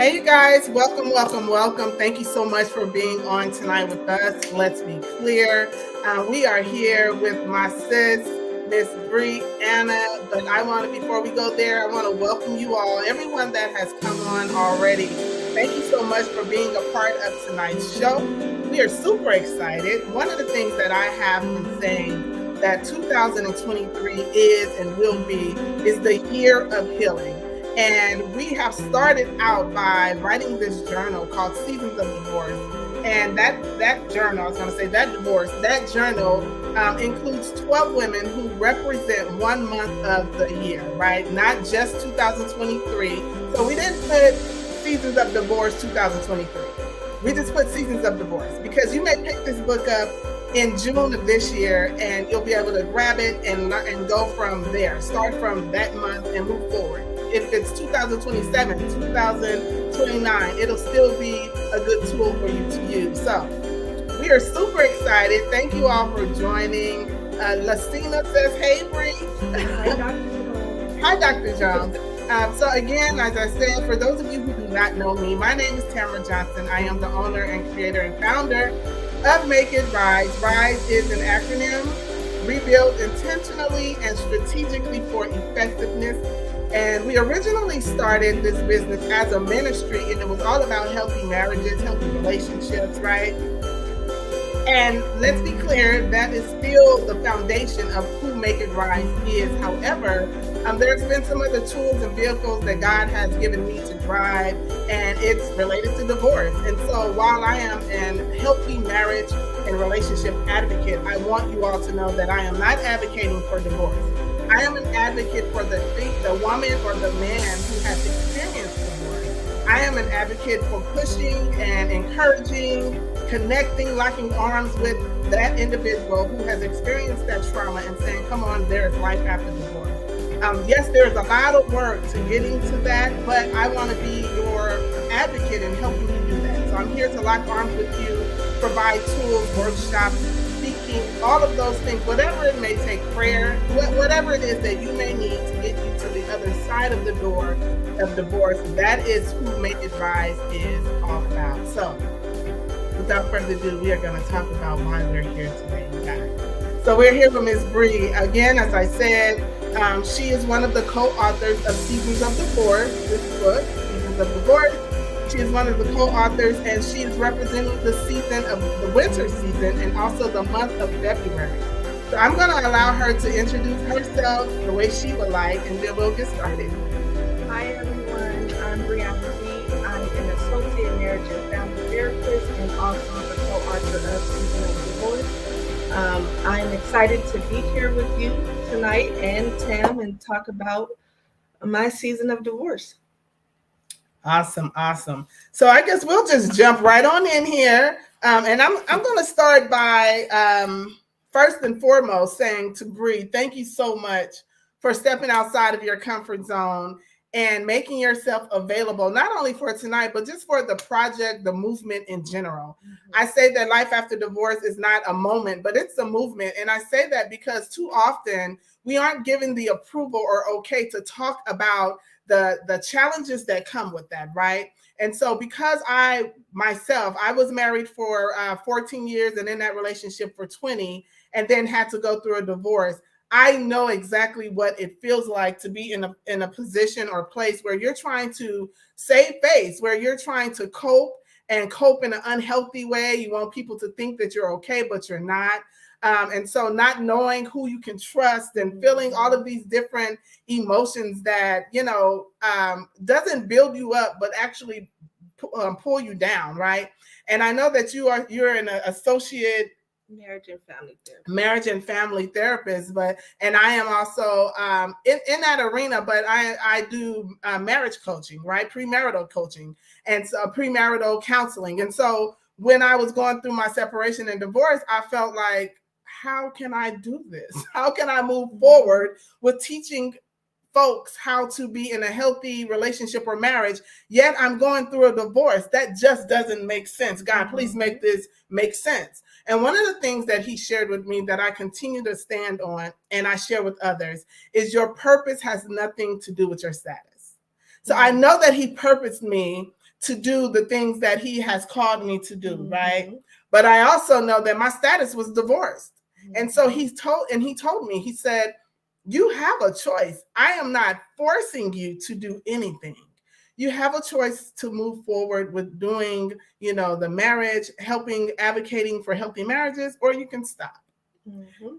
Hey, you guys, welcome, welcome, welcome. Thank you so much for being on tonight with us. Let's be clear. We are here with my sis, Miss Brie Anna. But before we go there, I want to welcome you all, everyone that has come on already. Thank you so much for being a part of tonight's show. We are super excited. One of the things that I have been saying that 2023 is and will be is the year of healing. And we have started out by writing this journal called Seasons of Divorce. And that journal includes 12 women who represent 1 month of the year, right? Not just 2023. So we didn't put Seasons of Divorce 2023. We just put Seasons of Divorce because you may pick this book up in June of this year and you'll be able to grab it and go from there. Start from that month and move forward. If it's 2027, 2029, it'll still be a good tool for you to use. So we are super excited. Thank you all for joining. Lacina says, hey, Brie. Hi, Dr. Jones. Hi, Dr. Jones. So again, as I said, for those of you who do not know me, my name is Tamara Johnson. I am the owner and creator and founder of Make It Rise. RISE is an acronym, rebuild intentionally and strategically for effectiveness. And we originally started this business as a ministry, and it was all about healthy marriages, healthy relationships, right? And let's be clear, that is still the foundation of who Make It Rise is. However, there's been some other tools and vehicles that God has given me to drive, and it's related to divorce. And so while I am an healthy marriage and relationship advocate, I want you all to know that I am not advocating for divorce. I am an advocate for the woman or the man who has experienced divorce. I am an advocate for pushing and encouraging, connecting, locking arms with that individual who has experienced that trauma and saying, come on, there is life after divorce. Yes, there's a lot of work to getting to that, but I want to be your advocate in helping you do that. So I'm here to lock arms with you, provide tools, workshops, speaking, all of those things, whatever it may take, prayer, whatever it is that you may need to get you to the other side of the door of divorce. That is who Make It Rise is all about. So without further ado, we are going to talk about why we're here today, you guys. So we're here with Ms. Brie. Again, as I said, she is one of the co-authors of Seasons of Divorce, this book, Seasons of Divorce. She is one of the co-authors, and she is representing the season of the winter season and also the month of February. So I'm going to allow her to introduce herself the way she would like, and then we'll get started. Hi, everyone. I'm Brie Anna Reed. I'm an associate marriage and family therapist and also the co-author of Season of Divorce. I'm excited to be here with you tonight and Tam and talk about my season of divorce. Awesome. So I guess we'll just jump right on in here. And I'm going to start by first and foremost saying to Brie, thank you so much for stepping outside of your comfort zone and making yourself available, not only for tonight, but just for the project, the movement in general. Mm-hmm. I say that life after divorce is not a moment, but it's a movement. And I say that because too often we aren't given the approval or okay to talk about the challenges that come with that, right? And so because I was married for 14 years and in that relationship for 20 and then had to go through a divorce, I know exactly what it feels like to be in a position or place where you're trying to save face, where you're trying to cope in an unhealthy way. You want people to think that you're okay, but you're not. And so not knowing who you can trust and feeling all of these different emotions that, doesn't build you up, but actually pull you down, right? And I know that you're an associate marriage and family therapist, and I am also in that arena, but I do marriage coaching, right? Premarital coaching and so premarital counseling. And so when I was going through my separation and divorce, I felt like, how can I do this? How can I move forward with teaching folks how to be in a healthy relationship or marriage, yet I'm going through a divorce? That just doesn't make sense. God, please make this make sense. And one of the things that he shared with me that I continue to stand on and I share with others is your purpose has nothing to do with your status. So I know that he purposed me to do the things that he has called me to do, right? But I also know that my status was divorced. And so he told me, he said, you have a choice. I am not forcing you to do anything. You have a choice to move forward with doing, the marriage, advocating for healthy marriages, or you can stop.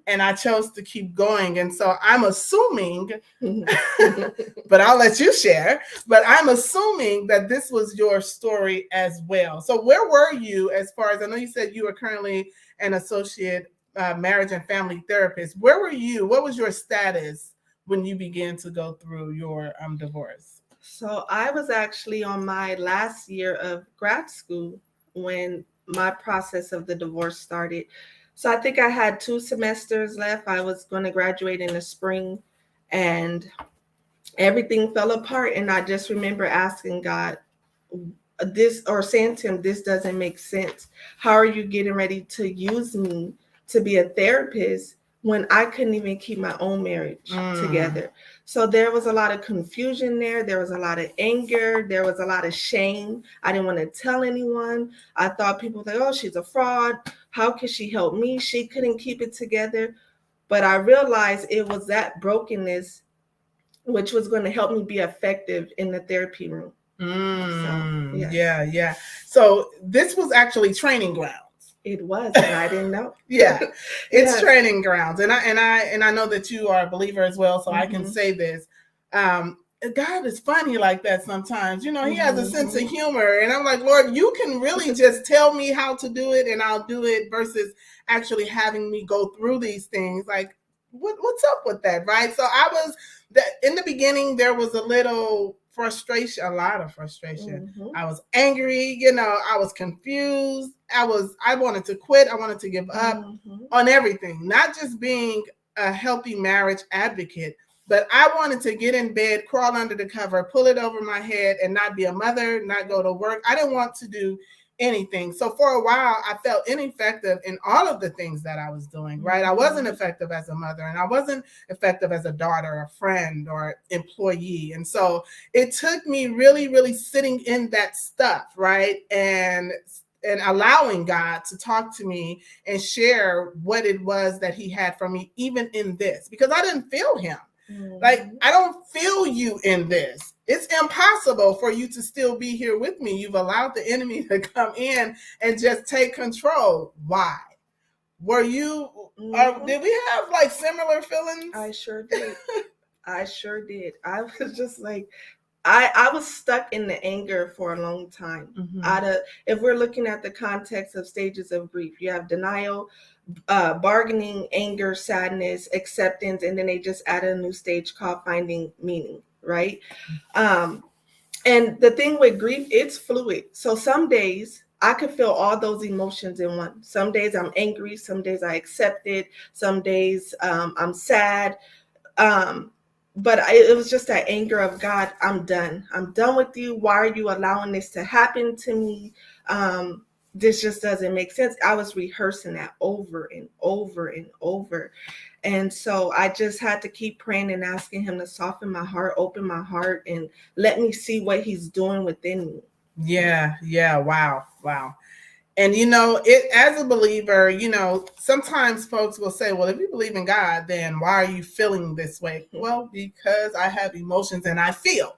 And I chose to keep going. And so I'm assuming, but I'll let you share, but I'm assuming that this was your story as well. So where were you as far as, I know you said you were currently an associate marriage and family therapist. Where were you? What was your status when you began to go through your divorce? So I was actually on my last year of grad school when my process of the divorce started. So I think I had 2 semesters left. I was going to graduate in the spring, and everything fell apart. And I just remember asking God this, or saying to him, this doesn't make sense. How are you getting ready to use me to be a therapist when I couldn't even keep my own marriage together? So there was a lot of confusion there. There was a lot of anger. There was a lot of shame. I didn't want to tell anyone. I thought people were like, oh, she's a fraud. How could she help me? She couldn't keep it together. But I realized it was that brokenness which was going to help me be effective in the therapy room. So, yes. Yeah. So this was actually training grounds. It was, and I didn't know. It's training grounds, and I know that you are a believer as well, so I can say this. God is funny like that sometimes. He has a sense of humor, and I'm like, Lord, you can really just tell me how to do it, and I'll do it, versus actually having me go through these things. Like, what's up with that, right? So in the beginning, there was a little frustration, a lot of frustration. I was angry, I was confused. I wanted to quit. I wanted to give up on everything, not just being a healthy marriage advocate, but I wanted to get in bed, crawl under the cover, pull it over my head, and not be a mother, not go to work. I didn't want to do anything. So for a while, I felt ineffective in all of the things that I was doing, right? I wasn't effective as a mother, and I wasn't effective as a daughter, a friend, or employee. And so it took me really, really sitting in that stuff, right? And allowing God to talk to me and share what it was that he had for me, even in this, because I didn't feel him. Like, I don't feel you in this. It's impossible for you to still be here with me. You've allowed the enemy to come in and just take control. Why? Were you, did we have like similar feelings? I sure did. I sure did. I was just like, I was stuck in the anger for a long time. If we're looking at the context of stages of grief, you have denial, bargaining, anger, sadness, acceptance, and then they just added a new stage called finding meaning, right? And the thing with grief, it's fluid. So some days I could feel all those emotions in one. Some days I'm angry, some days I accept it, some days I'm sad. But it was just that anger of, God, I'm done. I'm done with you. Why are you allowing this to happen to me? This just doesn't make sense. I was rehearsing that over and over and over. And so I just had to keep praying and asking him to soften my heart, open my heart, and let me see what he's doing within me. Yeah. Wow. And, as a believer, sometimes folks will say, well, if you believe in God, then why are you feeling this way? Well, because I have emotions and I feel,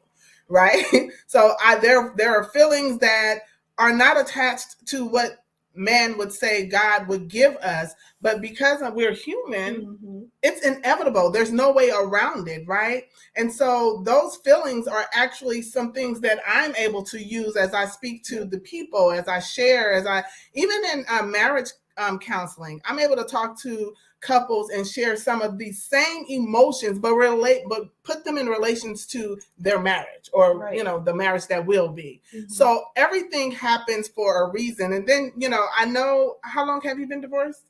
right? So there are feelings that are not attached to what man would say God would give us, but because we're human, it's inevitable. There's no way around it, right? And so those feelings are actually some things that I'm able to use as I speak to the people, as I share, even in marriage counseling, I'm able to talk to couples and share some of these same emotions, but put them in relations to their marriage, or the marriage that will be. So everything happens for a reason. And then I know, how long have you been divorced?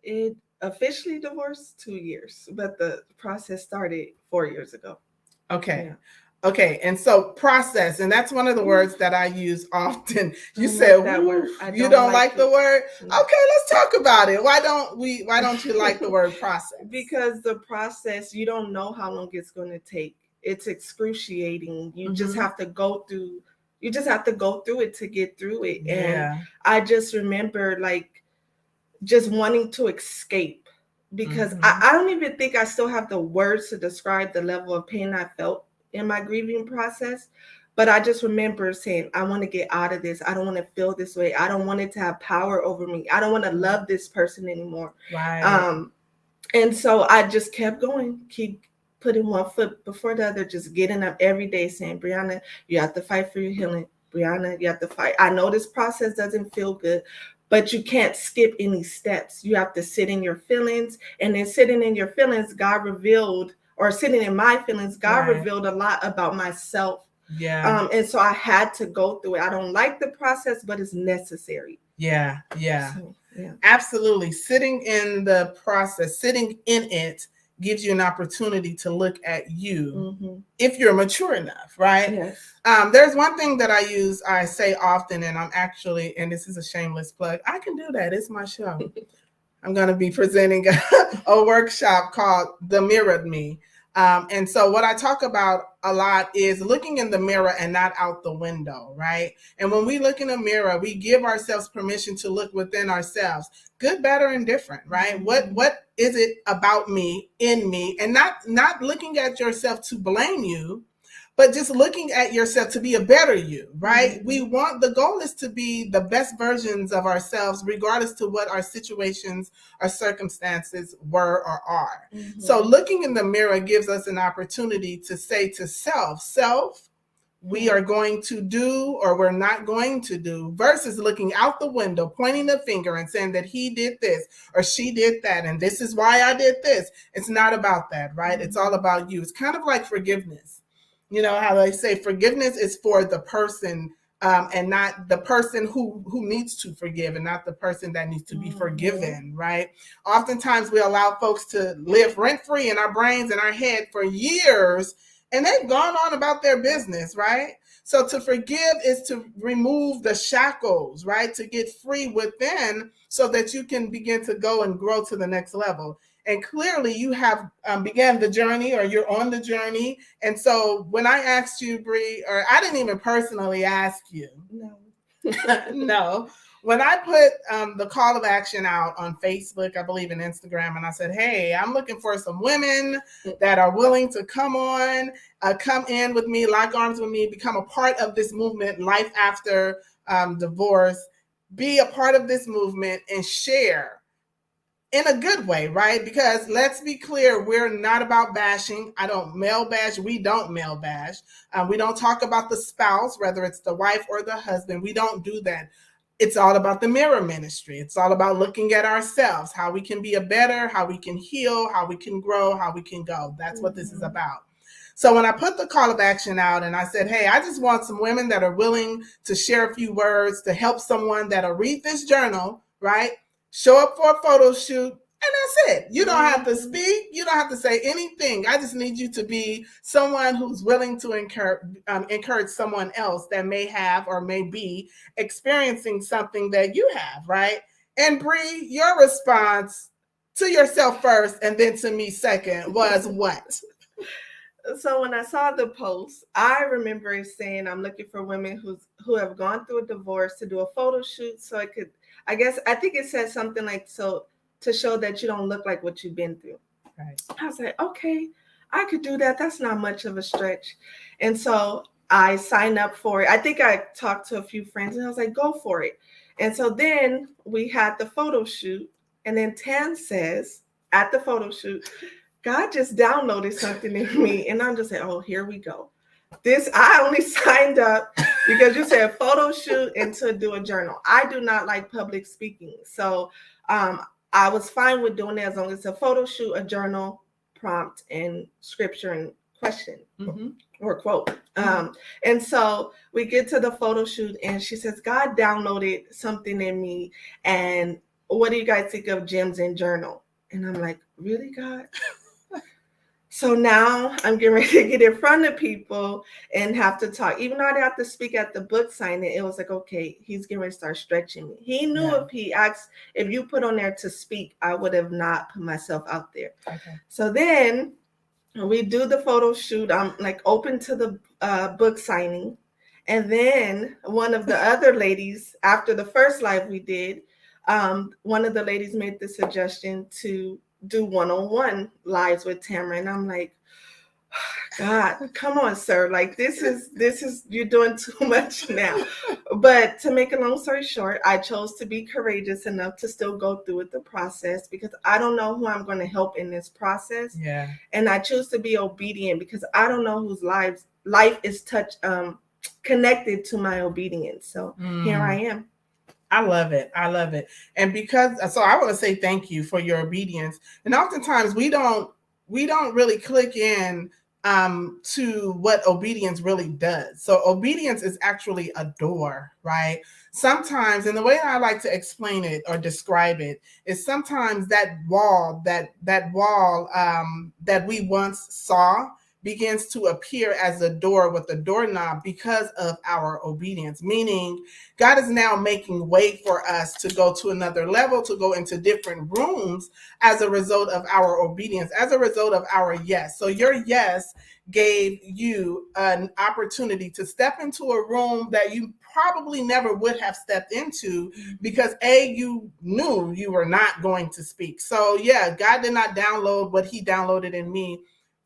It officially divorced 2 years, but the process started 4 years ago. Okay, and so process, and that's one of the words that I use often. You said that word. You don't like the word? No. Okay, let's talk about it. Why don't you like the word process? Because the process, you don't know how long it's going to take. It's excruciating. You just have to go through you just have to go through it to get through it. Yeah. And I just remember like just wanting to escape, because I don't even think I still have the words to describe the level of pain I felt in my grieving process. But I just remember saying, I want to get out of this. I don't want to feel this way. I don't want it to have power over me. I don't want to love this person anymore. Right. And so I just kept going, keep putting one foot before the other, just getting up every day saying, Brianna, you have to fight for your healing. Brianna, you have to fight. I know this process doesn't feel good, but you can't skip any steps. You have to sit in your feelings. And then sitting in your feelings, God revealed, or sitting in my feelings, God revealed a lot about myself. Yeah. And so I had to go through it. I don't like the process, but it's necessary. Yeah. Yeah. So, yeah. Absolutely. Sitting in the process, sitting in it gives you an opportunity to look at you if you're mature enough, right? Yes. There's one thing that I say often, and I'm actually, and this is a shameless plug, I can do that. It's my show. I'm going to be presenting a workshop called The Mirrored Me. And so what I talk about a lot is looking in the mirror and not out the window, right? And when we look in the mirror, we give ourselves permission to look within ourselves, good, better, and different, right? What is it about me, in me, and not looking at yourself to blame you, but just looking at yourself to be a better you, right? The goal is to be the best versions of ourselves, regardless to what our situations, our circumstances were or are. So looking in the mirror gives us an opportunity to say to self, we are going to do or we're not going to do, versus looking out the window, pointing the finger and saying that he did this or she did that, and this is why I did this. It's not about that, right? It's all about you. It's kind of like forgiveness. You know how they say forgiveness is for the person, and not the person who needs to forgive, and not the person that needs to be forgiven, right? Oftentimes we allow folks to live rent-free in our brains and our head for years, and they've gone on about their business, right? So to forgive is to remove the shackles, right? To get free within so that you can begin to go and grow to the next level. And clearly you have began the journey, or you're on the journey. And so when I asked you, Brie, or I didn't even personally ask you. No. When I put the call of action out on Facebook, I believe in Instagram, and I said, hey, I'm looking for some women that are willing to come in with me, lock arms with me, become a part of this movement, Life After Divorce, be a part of this movement and share in a good way, right? Because let's be clear, we're not about bashing. I don't male bash. We don't male bash. We don't talk about the spouse, whether it's the wife or the husband. We don't do that. It's all about the mirror ministry. It's all about looking at ourselves, how we can be a better, how we can heal, how we can grow, how we can go. That's what this is about. So when I put the call of action out and I said, hey, I just want some women that are willing to share a few words to help someone that'll read this journal, right? Show up for a photo shoot, and that's it. You don't have to speak. You don't have to say anything. I just need you to be someone who's willing to encourage someone else that may have or may be experiencing something that you have, right? And Brie, your response to yourself first and then to me second was what? So when I saw the post, I remember saying I'm looking for women who have gone through a divorce to do a photo shoot, so I think it said something like, so to show that you don't look like what you've been through. Right. I was like, okay, I could do that. That's not much of a stretch. And so I signed up for it. I think I talked to a few friends and I was like, go for it. And so then we had the photo shoot, and then Tan says at the photo shoot, God just downloaded something in me. And I'm just like, oh, here we go. I only signed up because you said photo shoot and to do a journal. I do not like public speaking. So I was fine with doing it as long as it's a photo shoot, a journal, prompt, and scripture and question or quote. And so we get to the photo shoot and she says, God downloaded something in me. And what do you guys think of gems and journal? And I'm like, really, God? So now I'm getting ready to get in front of people and have to talk. Even though I didn't have to speak at the book signing, it was like, okay, he's getting ready to start stretching me. He knew if he asked, if you put on there to speak, I would have not put myself out there. Okay. So then we do the photo shoot. I'm like open to the book signing. And then one of the other ladies, after the first live we did, one of the ladies made the suggestion to do one-on-one lives with Tamara. And I'm like, God, come on, sir. Like this is you're doing too much now. But to make a long story short, I chose to be courageous enough to still go through with the process because I don't know who I'm going to help in this process. Yeah. And I choose to be obedient because I don't know whose life is connected to my obedience. So here I am. I love it. I love it. And so I want to say thank you for your obedience. And oftentimes we don't really click in to what obedience really does. So obedience is actually a door, right? Sometimes, and the way I like to explain it or describe it is sometimes that wall that we once saw begins to appear as a door with a doorknob because of our obedience. Meaning God is now making way for us to go to another level, to go into different rooms as a result of our obedience, as a result of our yes. So your yes gave you an opportunity to step into a room that you probably never would have stepped into because you knew you were not going to speak. So yeah, God did not download what he downloaded in me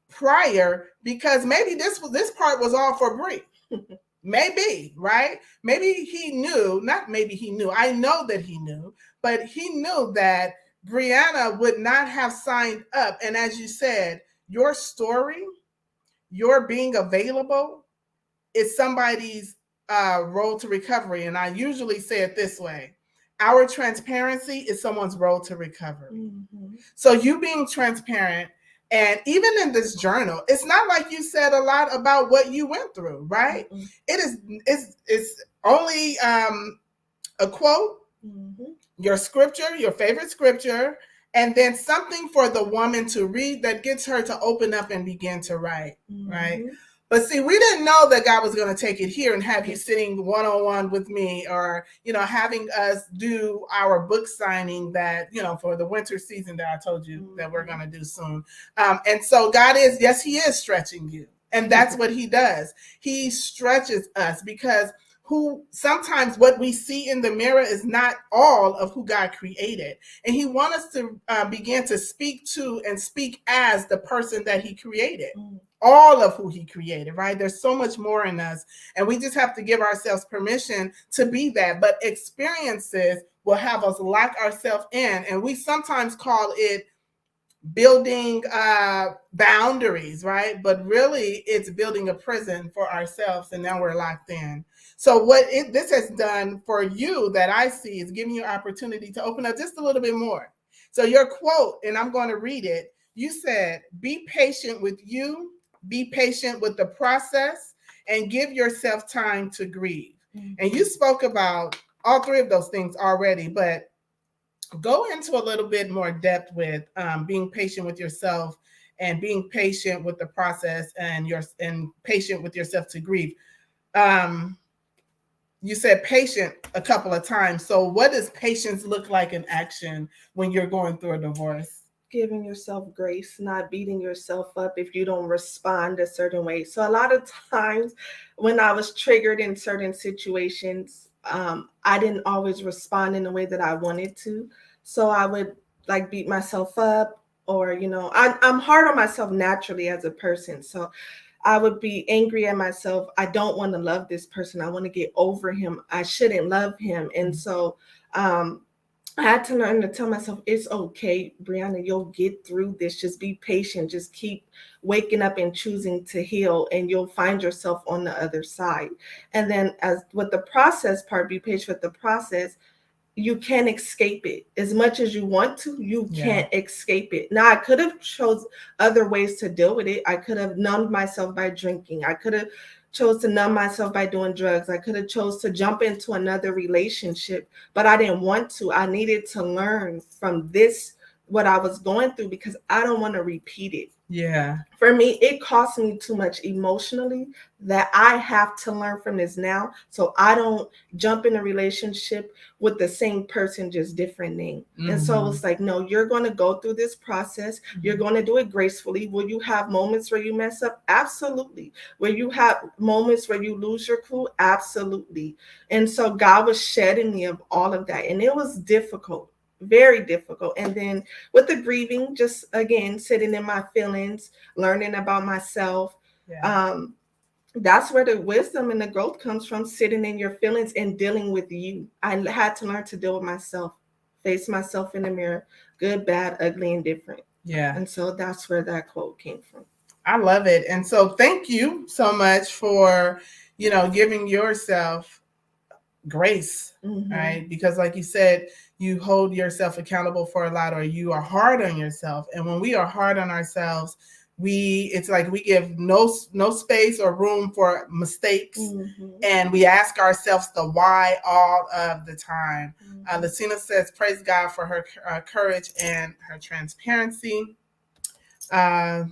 prior because maybe this part was all for Brie. Maybe, right? Maybe he knew, not maybe he knew, I know that he knew, but he knew that Brianna would not have signed up. And as you said, your story, your being available is somebody's road to recovery. And I usually say it this way: our transparency is someone's road to recovery. Mm-hmm. So you being transparent, and even in this journal, it's not like you said a lot about what you went through, right? Mm-hmm. It's only a quote, mm-hmm. your scripture, your favorite scripture, and then something for the woman to read that gets her to open up and begin to write, mm-hmm. right? But see, we didn't know that God was going to take it here and have you sitting one-on-one with me, or, having us do our book signing that, for the winter season that I told you that we're going to do soon. And so God is, yes, he is stretching you. And that's what he does. He stretches us because sometimes what we see in the mirror is not all of who God created. And he wants us to begin to speak to and speak as the person that he created. All of who he created, right? There's so much more in us, and we just have to give ourselves permission to be that. But experiences will have us lock ourselves in, and we sometimes call it building boundaries, right? But really it's building a prison for ourselves, and now we're locked in. So what this has done for you that I see is giving you opportunity to open up just a little bit more. So your quote, and I'm going to read it, you said, be patient with you, be patient with the process, and give yourself time to grieve. Mm-hmm. And you spoke about all three of those things already, but go into a little bit more depth with being patient with yourself and being patient with the process and patient with yourself to grieve. You said patient a couple of times. So what does patience look like in action when you're going through a divorce? Giving yourself grace, not beating yourself up if you don't respond a certain way. So a lot of times when I was triggered in certain situations, I didn't always respond in the way that I wanted to. So I would beat myself up, or, I'm hard on myself naturally as a person. So I would be angry at myself. I don't want to love this person. I want to get over him. I shouldn't love him. And so, I had to learn to tell myself, it's okay, Brianna, you'll get through this. Just be patient. Just keep waking up and choosing to heal, and you'll find yourself on the other side. And then as with the process part, be patient with the process. You can't escape it. As much as you want to, you can't escape it. Now, I could have chose other ways to deal with it. I could have numbed myself by drinking. I could have chose to numb myself by doing drugs. I could have chose to jump into another relationship, but I didn't want to. I needed to learn from this what I was going through because I don't want to repeat it. Yeah. For me, it cost me too much emotionally that I have to learn from this now so I don't jump in a relationship with the same person, just different name. And so it's like, no, you're going to go through this process. You're going to do it gracefully. Will you have moments where you mess up? Absolutely. Will you have moments where you lose your cool? Absolutely. And so God was shedding me of all of that. And it was difficult, very difficult. And then with the grieving, just again, sitting in my feelings, learning about myself. Yeah. That's where the wisdom and the growth comes from, sitting in your feelings and dealing with you. I had to learn to deal with myself, face myself in the mirror, good, bad, ugly, and different. Yeah. And so that's where that quote came from. I love it. And so thank you so much for, giving yourself grace, right? Because like you said, you hold yourself accountable for a lot, or you are hard on yourself. And when we are hard on ourselves, it's like we give no space or room for mistakes, and we ask ourselves the why all of the time. Lucina says, praise God for her courage and her transparency. That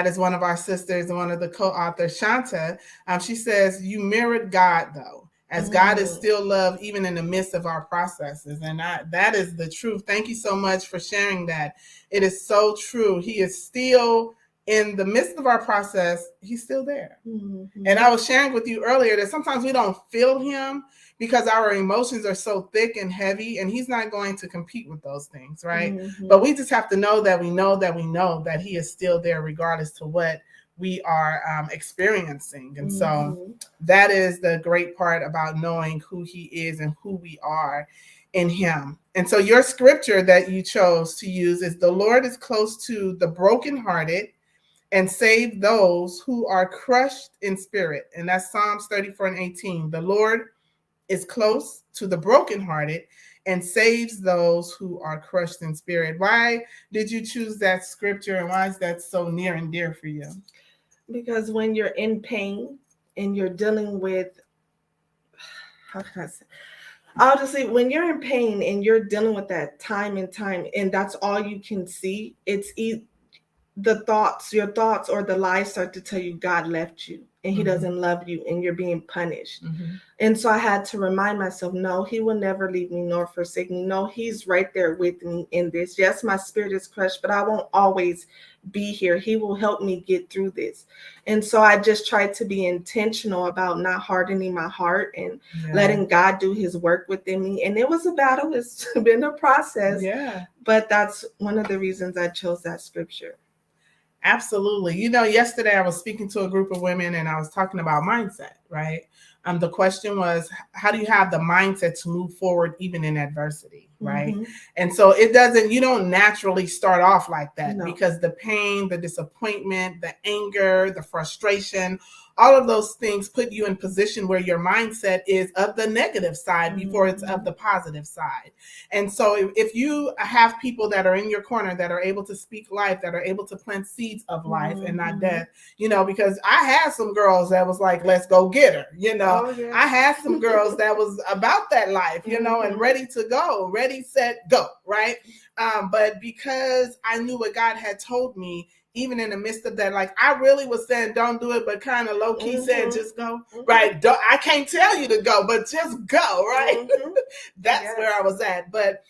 is one of our sisters, one of the co-authors, Shanta. She says, you mirrored God, though, as God is still love, even in the midst of our processes. And that is the truth. Thank you so much for sharing that. It is so true. He is still in the midst of our process. He's still there. And I was sharing with you earlier that sometimes we don't feel him because our emotions are so thick and heavy, and he's not going to compete with those things, right? But we just have to know that we know that we know that he is still there regardless to what we are experiencing. And so that is the great part about knowing who he is and who we are in him. And so your scripture that you chose to use is, the Lord is close to the brokenhearted and save those who are crushed in spirit. And that's Psalms 34:18. The Lord is close to the brokenhearted and saves those who are crushed in spirit. Why did you choose that scripture, and why is that so near and dear for you? Because when you're in pain and you're dealing with, how can I say, obviously when you're in pain and you're dealing with that time and time, and that's all you can see, it's your thoughts or the lies start to tell you God left you and he doesn't love you and you're being punished. And so I had to remind myself, no, he will never leave me nor forsake me. No, he's right there with me in this. Yes, my spirit is crushed, but I won't always be here. He will help me get through this. And so I just tried to be intentional about not hardening my heart and letting God do his work within me. And it was a battle. It's been a process. Yeah. But that's one of the reasons I chose that scripture. Absolutely. Yesterday I was speaking to a group of women and I was talking about mindset, right? The question was, how do you have the mindset to move forward even in adversity, right? And so you don't naturally start off like that, because the pain, the disappointment, the anger, the frustration, all of those things put you in position where your mindset is of the negative side before it's of the positive side. And so if you have people that are in your corner that are able to speak life, that are able to plant seeds of life and not death, because I had some girls that was like, let's go get her, I had some girls that was about that life, and ready to go, ready, set, go, right? But because I knew what God had told me, even in the midst of that, like I really was saying, don't do it, but kind of low key said, just go, right? I can't tell you to go, but just go, right? That's where I was at. But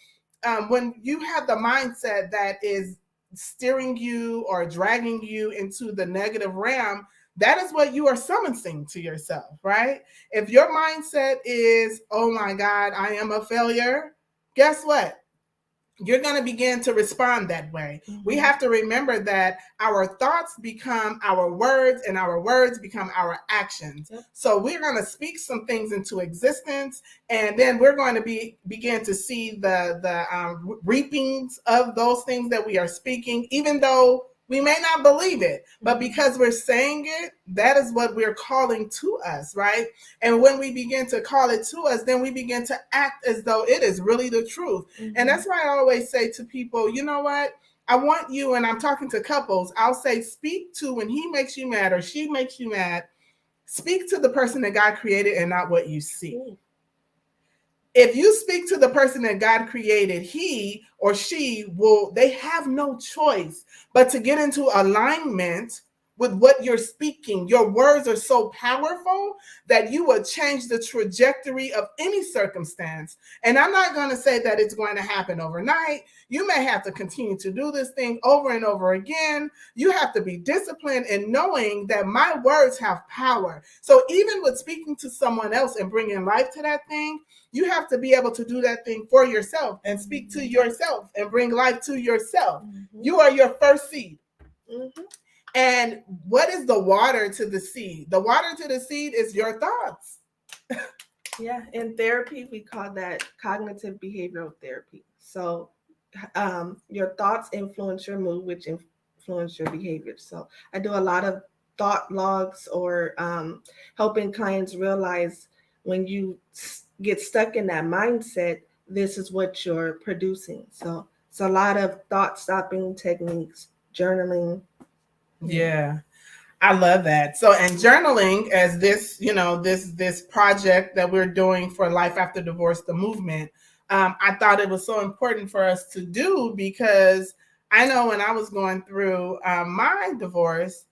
when you have the mindset that is steering you or dragging you into the negative realm, that is what you are summoning to yourself, right? If your mindset is, oh my God, I am a failure, guess what? You're going to begin to respond that way. We have to remember that our thoughts become our words and our words become our actions. So we're going to speak some things into existence, and then we're going to begin to see the reapings of those things that we are speaking, even though we may not believe it, but because we're saying it, that is what we're calling to us, right? And when we begin to call it to us, then we begin to act as though it is really the truth. And that's why I always say to people, you know what? I want you, and I'm talking to couples, I'll say, speak to when he makes you mad or she makes you mad, speak to the person that God created and not what you see. if you speak to the person that God created, he or she will, they have no choice but to get into alignment with what you're speaking. Your words are so powerful that you will change the trajectory of any circumstance. And I'm not going to say that it's going to happen overnight. You may have to continue to do this thing over and over again. You have to be disciplined in knowing that my words have power. So even with speaking to someone else and bringing life to that thing, you have to be able to do that thing for yourself and speak to yourself and bring life to yourself. You are your first seed. And what is the water to the seed? The water to the seed is your thoughts. Yeah, in therapy, we call that cognitive behavioral therapy. So your thoughts influence your mood, which influence your behavior. So I do a lot of thought logs, or helping clients realize when you get stuck in that mindset, this is what you're producing. So it's a lot of thought stopping techniques, journaling. Yeah. I love that. So, and journaling, as this, this project that we're doing for Life After Divorce, the movement, I thought it was so important for us to do, because I know when I was going through my divorce,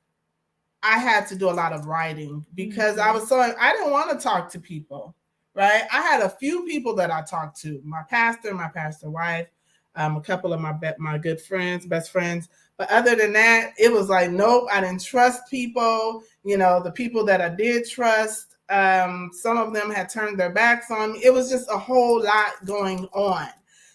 I had to do a lot of writing, because I didn't want to talk to people, right? I had a few people that I talked to, my pastor wife, a couple of my good friends, best friends. But other than that, it was like, nope, I didn't trust people. The people that I did trust, some of them had turned their backs on me. It was just a whole lot going on.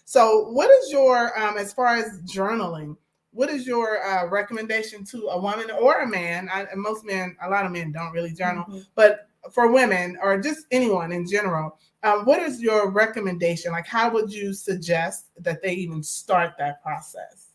So what is your, as far as journaling, what is your recommendation to a woman or a man? Most men, a lot of men don't really journal, but for women or just anyone in general, what is your recommendation? Like, how would you suggest that they even start that process?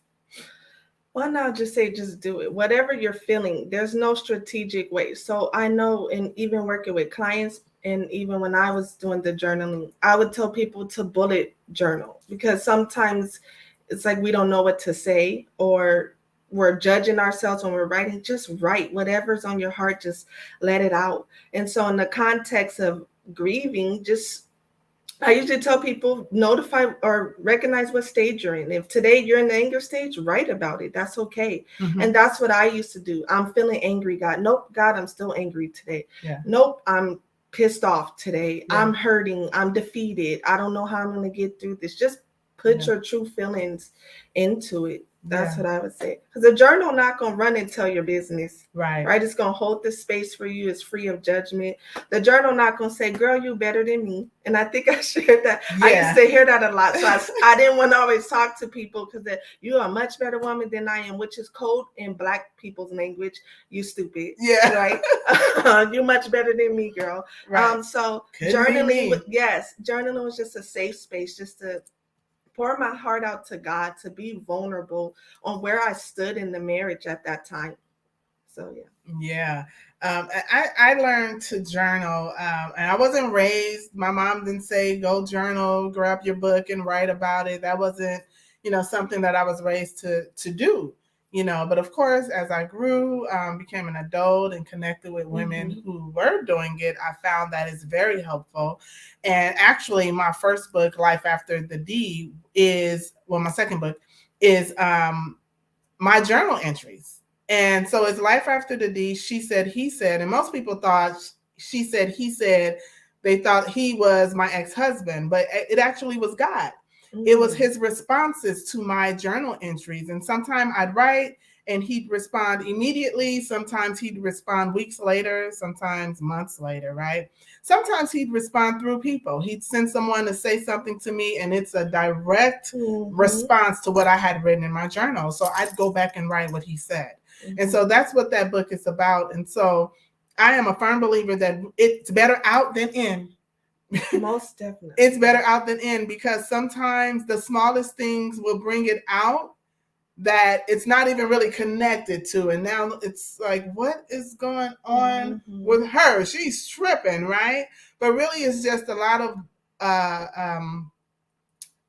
Well, now just say, just do it. Whatever you're feeling, there's no strategic way. So I know, and even working with clients, and even when I was doing the journaling, I would tell people to bullet journal, because sometimes it's like we don't know what to say, or we're judging ourselves when we're writing. Just write whatever's on your heart, just let it out. And so in the context of grieving, I usually tell people, notify or recognize what stage you're in. If today you're in the anger stage, write about it. That's okay. And that's what I used to do. I'm feeling angry, God. Nope, God, I'm still angry today. Yeah. Nope, I'm pissed off today. Yeah. I'm hurting. I'm defeated. I don't know how I'm going to get through this. Just put your true feelings into it. That's what I would say. Because the journal not going to run and tell your business. Right. It's going to hold the space for you. It's free of judgment. The journal not going to say, girl, you better than me. And I think I shared that. Yeah. I used to hear that a lot. So I didn't want to always talk to people, because you are a much better woman than I am, which is code in Black people's language. You stupid. Yeah. Right. You much better than me, girl. Right. So journaling, journaling was just a safe space, just to pour my heart out to God, to be vulnerable on where I stood in the marriage at that time. So, yeah. I learned to journal, and I wasn't raised, my mom didn't say, go journal, grab your book and write about it. That wasn't, something that I was raised to do, but of course, as I grew, became an adult and connected with women who were doing it, I found that it's very helpful. And actually, my first book, Life After the D, my second book is my journal entries. And so it's Life After the D, she said, he said, and most people thought she said, he said, they thought he was my ex-husband, but it actually was God. It was his responses to my journal entries. And sometimes I'd write and he'd respond immediately. Sometimes he'd respond weeks later, sometimes months later, right? Sometimes he'd respond through people. He'd send someone to say something to me, and it's a direct response to what I had written in my journal. So I'd go back and write what he said. And so that's what that book is about. And so I am a firm believer that it's better out than in. Most definitely. It's better out than in, because sometimes the smallest things will bring it out that it's not even really connected to. And now it's like, what is going on with her? She's tripping, right? But really it's just a lot of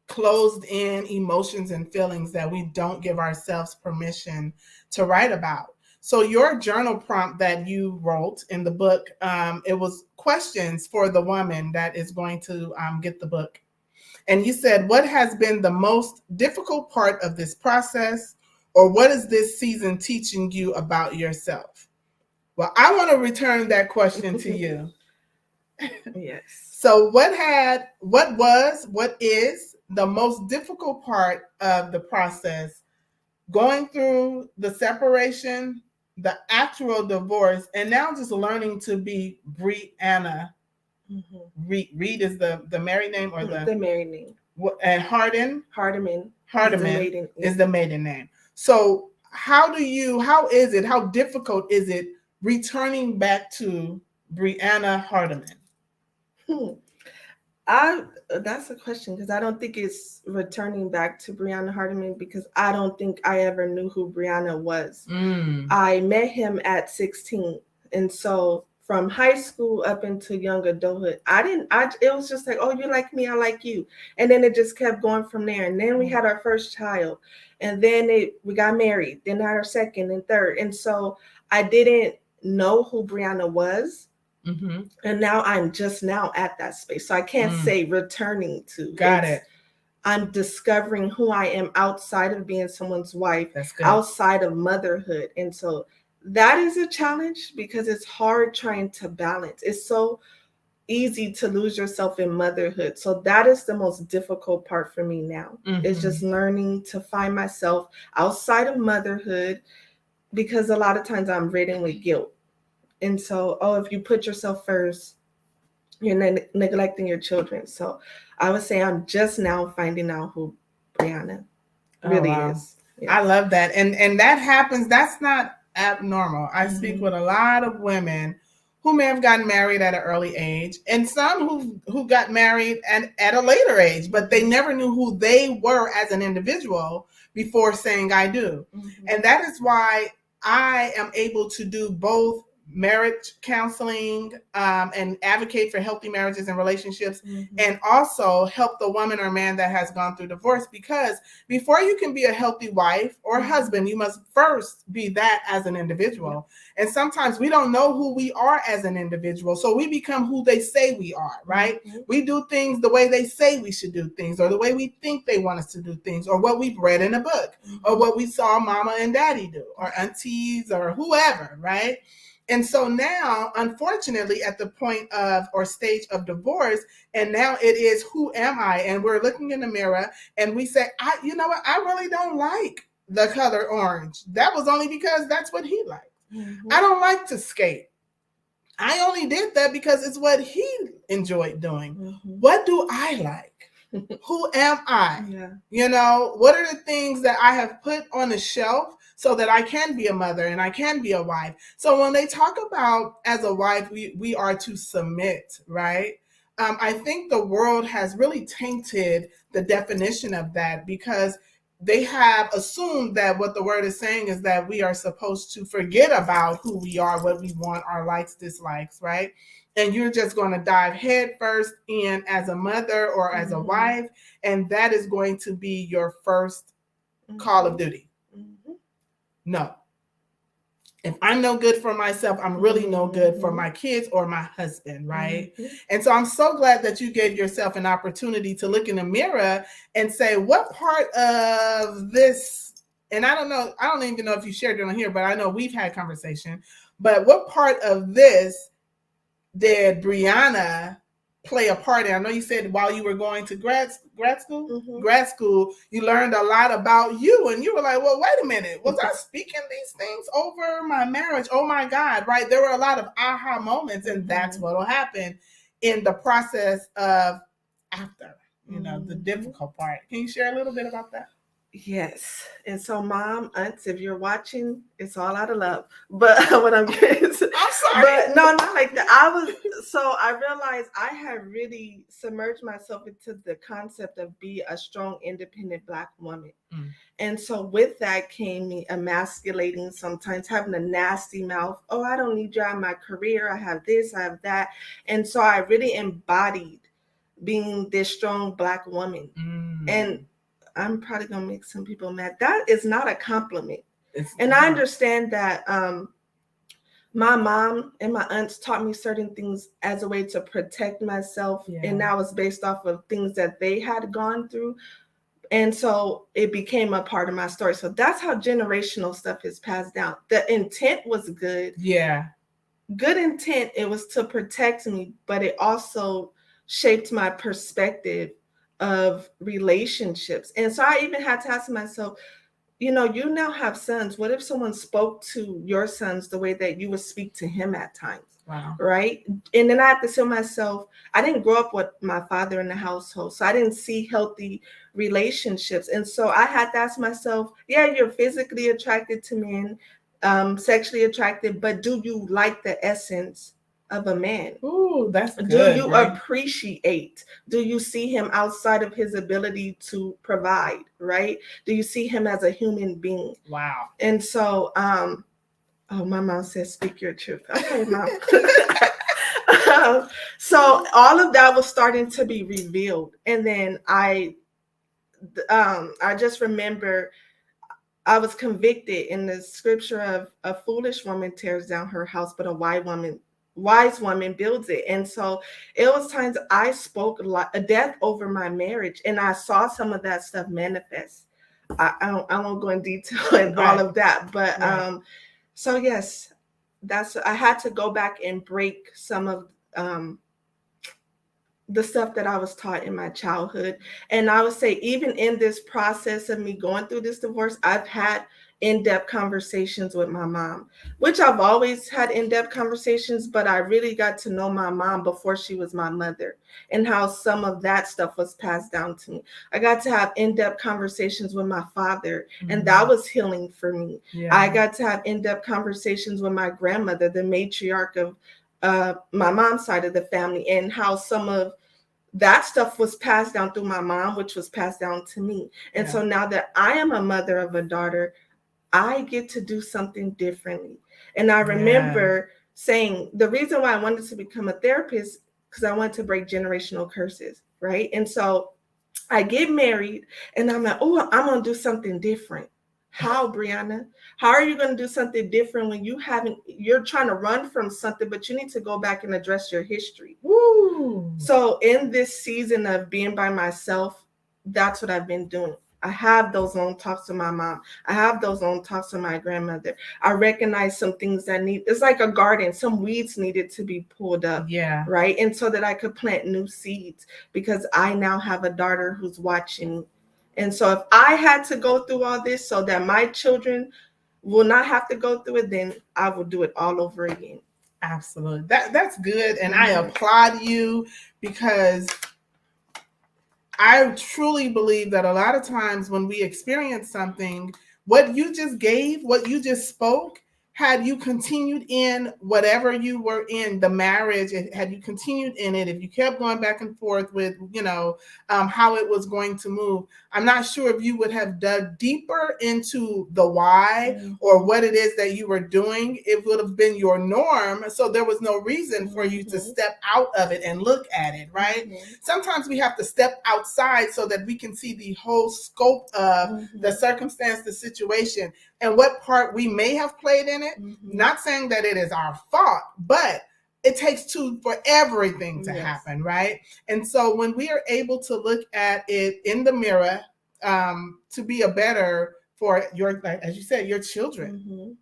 closed in emotions and feelings that we don't give ourselves permission to write about. So your journal prompt that you wrote in the book, it was questions for the woman that is going to get the book. And you said, what has been the most difficult part of this process? Or what is this season teaching you about yourself? Well, I want to return that question to you. Yes. So what is the most difficult part of the process, going through the separation, the actual divorce, and now just learning to be Brie Anna Reed? Reed is the married name, or the married name. And Hardeman is the maiden name. So how difficult is it returning back to Brianna Hardeman? That's a question, because I don't think it's returning back to Brianna Hardeman, because I don't think I ever knew who Brianna was. I met him at 16, and so from high school up into young adulthood, it was just like, oh, you like me, I like you. And then it just kept going from there. And then we had our first child, and then we got married, then had our second and third. And so I didn't know who Brianna was. And now I'm just now at that space. So I can't say returning to. Got it. I'm discovering who I am outside of being someone's wife, outside of motherhood. And so that is a challenge, because it's hard trying to balance. It's so easy to lose yourself in motherhood. So that is the most difficult part for me now. It's just learning to find myself outside of motherhood, because a lot of times I'm ridden with guilt. And so, if you put yourself first, you're neglecting your children. So I would say I'm just now finding out who Brianna really is. Yes. I love that. And that happens. That's not abnormal. I speak with a lot of women who may have gotten married at an early age, and some who got married at a later age, but they never knew who they were as an individual before saying I do. And that is why I am able to do both marriage counseling and advocate for healthy marriages and relationships, and also help the woman or man that has gone through divorce, because before you can be a healthy wife or husband, you must first be that as an individual. And sometimes we don't know who we are as an individual, so we become who they say we are, right? We do things the way they say we should do things, or the way we think they want us to do things, or what we've read in a book, or what we saw mama and daddy do, or aunties, or whoever, right? And so now, unfortunately, at the point of or stage of divorce, and now it is, who am I? And we're looking in the mirror and we say, you know what? I really don't like the color orange. That was only because that's what he liked. I don't like to skate. I only did that because it's what he enjoyed doing. What do I like? Who am I? You know, what are the things that I have put on the shelf so that I can be a mother and I can be a wife? So when they talk about, as a wife, we are to submit, right? I think the world has really tainted the definition of that, because they have assumed that what the word is saying is that we are supposed to forget about who we are, what we want, our likes, dislikes, right? And you're just going to dive head first in as a mother or as a wife, and that is going to be your first call of duty. No. If I'm no good for myself, I'm really no good for my kids or my husband, right? And so I'm so glad that you gave yourself an opportunity to look in the mirror and say, what part of this, and I don't even know if you shared it on here, but I know we've had conversation, but what part of this did Brianna play a part in? I know you said while you were going to grad school, you learned a lot about you, and you were like, well, wait a minute, was I speaking these things over my marriage? Oh my God, right? There were a lot of aha moments, and that's what will happen in the process of after, the difficult part. Can you share a little bit about that? Yes. And so, mom, aunts, if you're watching, it's all out of love. But what I'm sorry. But no, not like that. I realized I had really submerged myself into the concept of be a strong, independent Black woman. And so with that came me emasculating, sometimes having a nasty mouth. Oh, I don't need you in my career. I have this, I have that. And so I really embodied being this strong Black woman. And I'm probably going to make some people mad. That is not a compliment. And I understand that my mom and my aunts taught me certain things as a way to protect myself. And that was based off of things that they had gone through. And so it became a part of my story. So that's how generational stuff is passed down. The intent was good. Yeah. Good intent. It was to protect me, but it also shaped my perspective of relationships. And so I even had to ask myself, you know, you now have sons. What if someone spoke to your sons the way that you would speak to him at times? Wow. Right. And then I have to say to myself, I didn't grow up with my father in the household, so I didn't see healthy relationships. And so I had to ask myself, yeah, you're physically attracted to men, sexually attracted, but do you like the essence of a man? Ooh, that's good. Do you appreciate? Do you see him outside of his ability to provide, right? Do you see him as a human being? Wow. And so, oh, my mom says, speak your truth. Okay, mom. So all of that was starting to be revealed. And then I just remember I was convicted in the scripture of a foolish woman tears down her house, but a wise woman builds it. And so it was times I spoke a death over my marriage, and I saw some of that stuff manifest. I won't go in detail in all of that, but so yes, I had to go back and break some of the stuff that I was taught in my childhood. And I would say, even in this process of me going through this divorce, I've had in-depth conversations with my mom, which I've always had in-depth conversations, but I really got to know my mom before she was my mother, and how some of that stuff was passed down to me. I got to have in-depth conversations with my father, and that was healing for me. I got to have in-depth conversations with my grandmother, the matriarch of my mom's side of the family, and how some of that stuff was passed down through my mom, which was passed down to me. And so now that I am a mother of a daughter, I get to do something differently. And I remember saying the reason why I wanted to become a therapist, because I wanted to break generational curses, right? And so I get married, and I'm like, oh, I'm going to do something different. How, Brianna? How are you going to do something different when you're trying to run from something, but you need to go back and address your history? Woo. So in this season of being by myself, that's what I've been doing. I have those long talks with my mom. I have those long talks with my grandmother. I recognize some things it's like a garden. Some weeds needed to be pulled up. Yeah. Right. And so that I could plant new seeds, because I now have a daughter who's watching. And so if I had to go through all this so that my children will not have to go through it, then I will do it all over again. Absolutely. That's good. And I applaud you, because I truly believe that a lot of times when we experience something, what you just gave, what you just spoke, had you continued in whatever you were in, the marriage, had you continued in it, if you kept going back and forth with, how it was going to move, I'm not sure if you would have dug deeper into the why or what it is that you were doing. It would have been your norm. So there was no reason for you to step out of it and look at it, right? Sometimes we have to step outside so that we can see the whole scope of the circumstance, the situation, and what part we may have played in it. Not saying that it is our fault, but it takes two for everything to happen, right? And so when we are able to look at it in the mirror, to be a better for your, as you said, your children,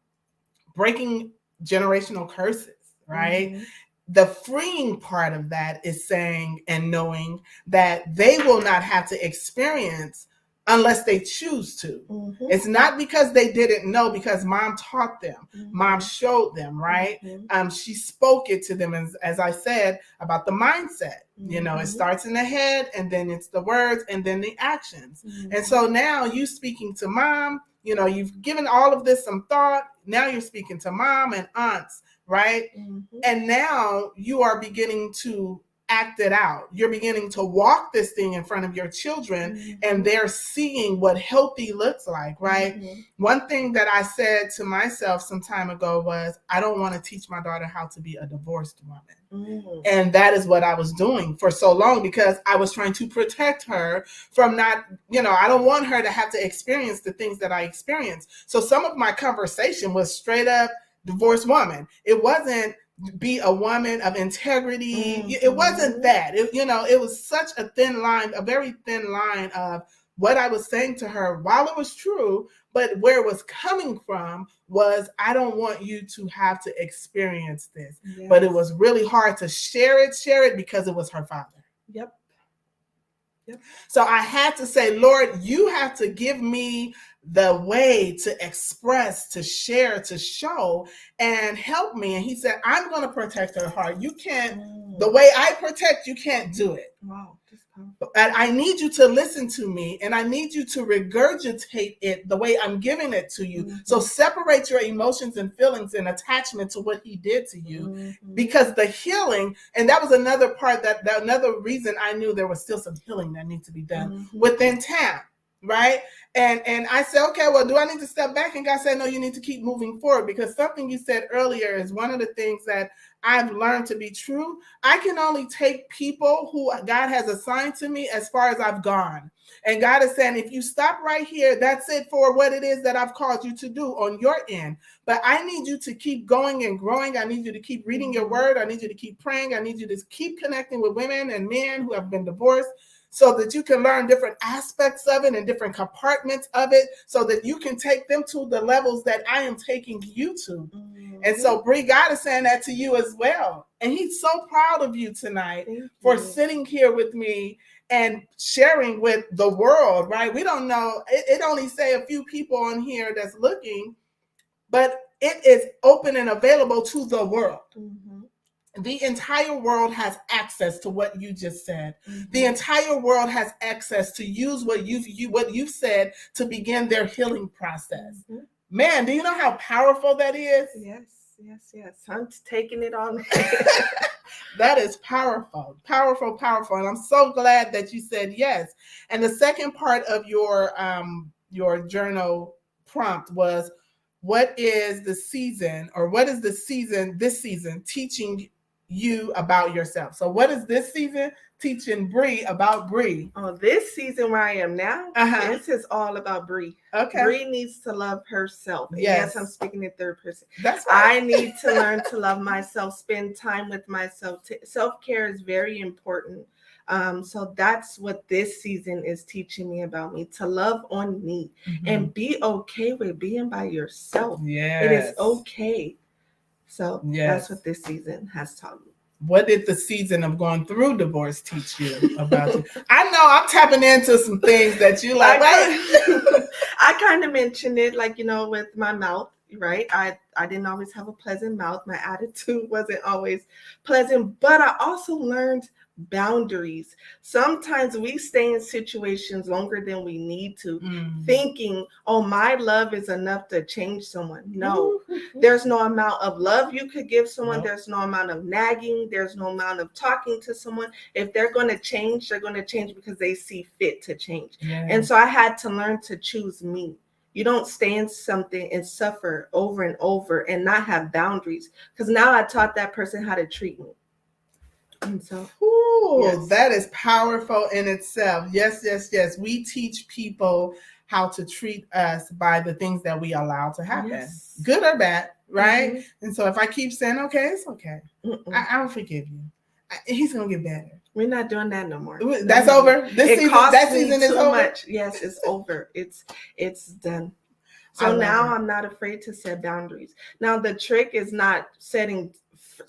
breaking generational curses, right? The freeing part of that is saying and knowing that they will not have to experience unless they choose to. It's not because they didn't know, because mom taught them, mom showed them, right? She spoke it to them, as I said, about the mindset. It starts in the head, and then it's the words, and then the actions. And so now you speaking to mom, you've given all of this some thought. Now you're speaking to mom and aunts, right? And now you are beginning to act it out. You're beginning to walk this thing in front of your children, and they're seeing what healthy looks like, right? One thing that I said to myself some time ago was, I don't want to teach my daughter how to be a divorced woman. And that is what I was doing for so long, because I was trying to protect her from not, I don't want her to have to experience the things that I experienced. So some of my conversation was straight up divorced woman. It wasn't be a woman of integrity. It wasn't that. It was such a thin line, a very thin line of what I was saying to her, while it was true, but where it was coming from was, I don't want you to have to experience this. Yes. But it was really hard to share it because it was her father. Yep. So I had to say, Lord, you have to give me the way to express, to share, to show, and help me. And he said, I'm going to protect her heart. You can't, the way I protect, you can't do it. Wow. And I need you to listen to me, and I need you to regurgitate it the way I'm giving it to you. So separate your emotions and feelings and attachment to what he did to you, because the healing, and that was another part, that another reason I knew there was still some healing that needs to be done within Tam, right? And I said, okay, well, do I need to step back? And God said, no, you need to keep moving forward, because something you said earlier is one of the things that I've learned to be true. I can only take people who God has assigned to me as far as I've gone. And God is saying, if you stop right here, that's it for what it is that I've called you to do on your end. But I need you to keep going and growing. I need you to keep reading your word. I need you to keep praying. I need you to keep connecting with women and men who have been divorced, so that you can learn different aspects of it and different compartments of it, so that you can take them to the levels that I am taking you to. And so, Brie, God is saying that to you as well. And he's so proud of you tonight for sitting here with me and sharing with the world, right? We don't know, it only say a few people on here that's looking, but it is open and available to the world. The entire world has access to what you just said. The entire world has access to use what you've said to begin their healing process. Man, do you know how powerful that is? Yes. I'm taking it on. That is powerful. And I'm so glad that you said yes. And the second part of your journal prompt was, what is the season, or what is this season teaching you about yourself? So what is this season teaching Brie about Brie? Oh, this season where I am now, this is all about Brie. Okay. Brie needs to love herself. Yes, I'm speaking in third person. That's right. I need to learn to love myself, spend time with myself. Self-care is very important. So that's what this season is teaching me about me, to love on me and be okay with being by yourself. Yes. It is okay. So that's what this season has taught me. What did the season of going through divorce teach you about you? I know I'm tapping into some things that you like. I kind of mentioned it, like, with my mouth, right? I didn't always have a pleasant mouth. My attitude wasn't always pleasant, but I also learned boundaries. Sometimes we stay in situations longer than we need to, thinking, oh, my love is enough to change someone. No, there's no amount of love you could give someone. There's no amount of nagging. There's no amount of talking to someone. If they're going to change, they're going to change because they see fit to change. And so I had to learn to choose me. You don't stay in something and suffer over and over and not have boundaries, because now I taught that person how to treat me. And so, that is powerful in itself. Yes. We teach people how to treat us by the things that we allow to happen, good or bad, right? And so if I keep saying, okay, it's okay, I'll forgive you, he's going to get better. We're not doing that no more. That's over. That season is over. Much. Yes, it's over. It's done. So now I'm not afraid to set boundaries. Now the trick is not setting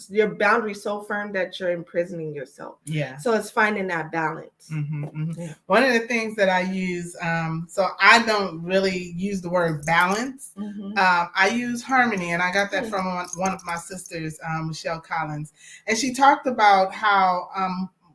your boundaries so firm that you're imprisoning yourself. So it's finding that balance. One of the things that I use, so I don't really use the word balance. I use harmony, and I got that from one of my sisters, Michelle Collins, and she talked about how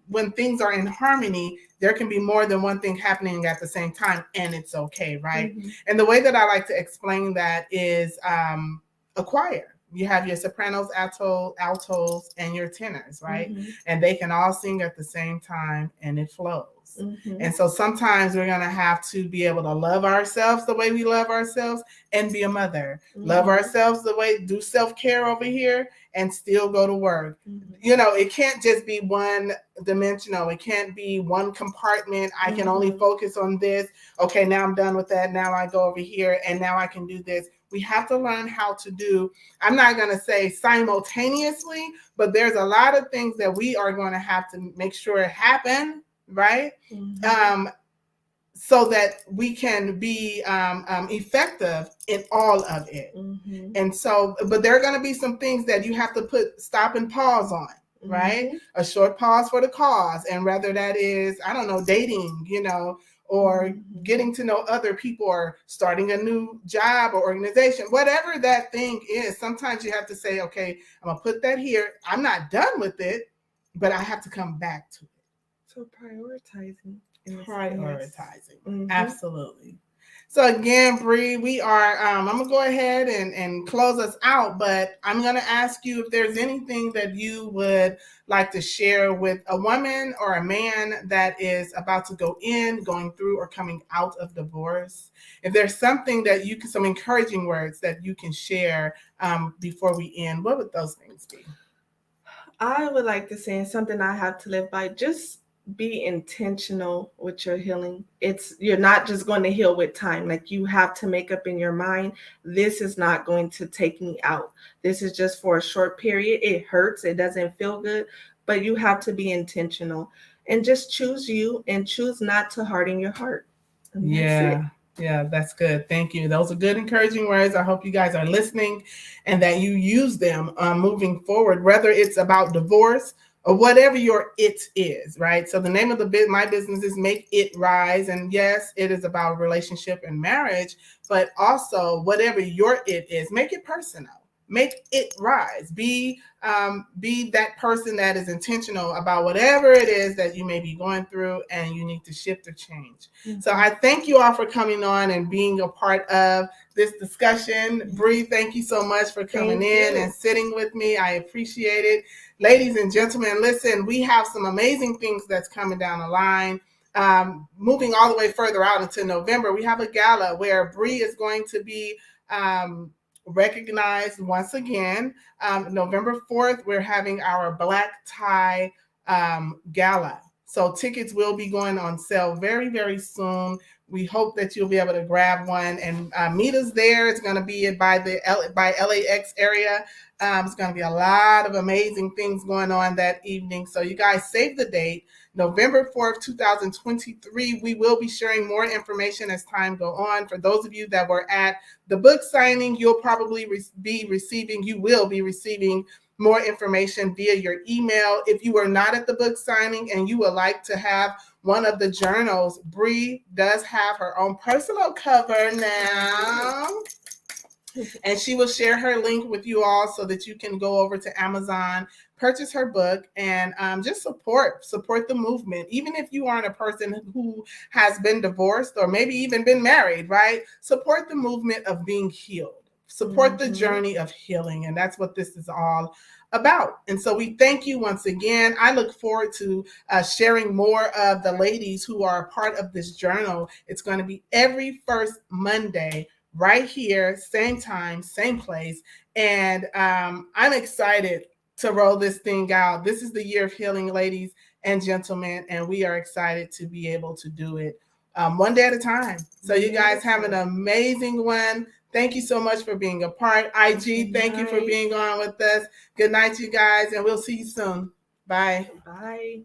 when things are in harmony, there can be more than one thing happening at the same time, and it's okay, right? And the way that I like to explain that is a choir. you have your sopranos, altos, and your tenors, right? Mm-hmm. And they can all sing at the same time, and it flows. Mm-hmm. And so sometimes we're going to have to be able to love ourselves the way we love ourselves and be a mother. Mm-hmm. Love ourselves the way, do self-care over here and still go to work. Mm-hmm. You know, it can't just be one dimensional. It can't be one compartment. I can only focus on this. Okay, now I'm done with that. Now I go over here and now I can do this. We have to learn how to do, I'm not going to say simultaneously, but there's a lot of things that we are going to have to make sure happen, right? So that we can be effective in all of it. And so, but there are going to be some things that you have to stop and pause on, right? A short pause for the cause. And whether that is, I don't know, dating, you know, or getting to know other people or starting a new job or organization, whatever that thing is, sometimes you have to say, okay, I'm going to put that here. I'm not done with it, but I have to come back to it. So prioritizing. Absolutely. So again, Brie, we are I'm gonna go ahead and close us out, but I'm gonna ask you if there's anything that you would like to share with a woman or a man that is about to going through or coming out of divorce. If there's something that you can, some encouraging words that you can share before we end, what would those things be? I would like to say something I have to live by. Just be intentional with your healing. You're not just going to heal with time. Like, you have to make up in your mind, this is not going to take me out. This is just for a short period. It hurts. It doesn't feel good, but you have to be intentional and just choose you and choose not to harden your heart. And yeah. Yeah, that's good. Thank you. Those are good, encouraging words. I hope you guys are listening and that you use them moving forward, whether it's about divorce or whatever your it is, right? So the name of my business is Make It Rise. And yes, it is about relationship and marriage, but also whatever your it is, make it personal. Make it rise. Be that person that is intentional about whatever it is that you may be going through and you need to shift or change. So I thank you all for coming on and being a part of this discussion. Brie, thank you so much for coming in and sitting with me. I appreciate it. Ladies and gentlemen, listen, we have some amazing things that's coming down the line. Moving all the way further out into November, we have a gala where Brie is going to be recognized once again. November 4th, we're having our Black Tie Gala. So tickets will be going on sale very, very soon. We hope that you'll be able to grab one and meet us there. It's going to be by LAX area. It's going to be a lot of amazing things going on that evening. So you guys save the date. November 4th, 2023. We will be sharing more information as time go on. For those of you that were at the book signing, you will be receiving more information via your email. If you were not at the book signing and you would like to have one of the journals, Brie does have her own personal cover now. And she will share her link with you all so that you can go over to Amazon, purchase her book, and just support the movement. Even if you aren't a person who has been divorced or maybe even been married, right? Support the movement of being healed. Support the journey of healing. And that's what this is all about. And so we thank you once again. I look forward to sharing more of the ladies who are a part of this journal. It's going to be every first Monday right here, same time, same place. And I'm excited to roll this thing out. This is the year of healing, ladies and gentlemen, and we are excited to be able to do it one day at a time. So you guys have an amazing one. Thank you so much for being a part. IG, thank you for being on with us. Good night, you guys, and we'll see you soon. Bye. Bye.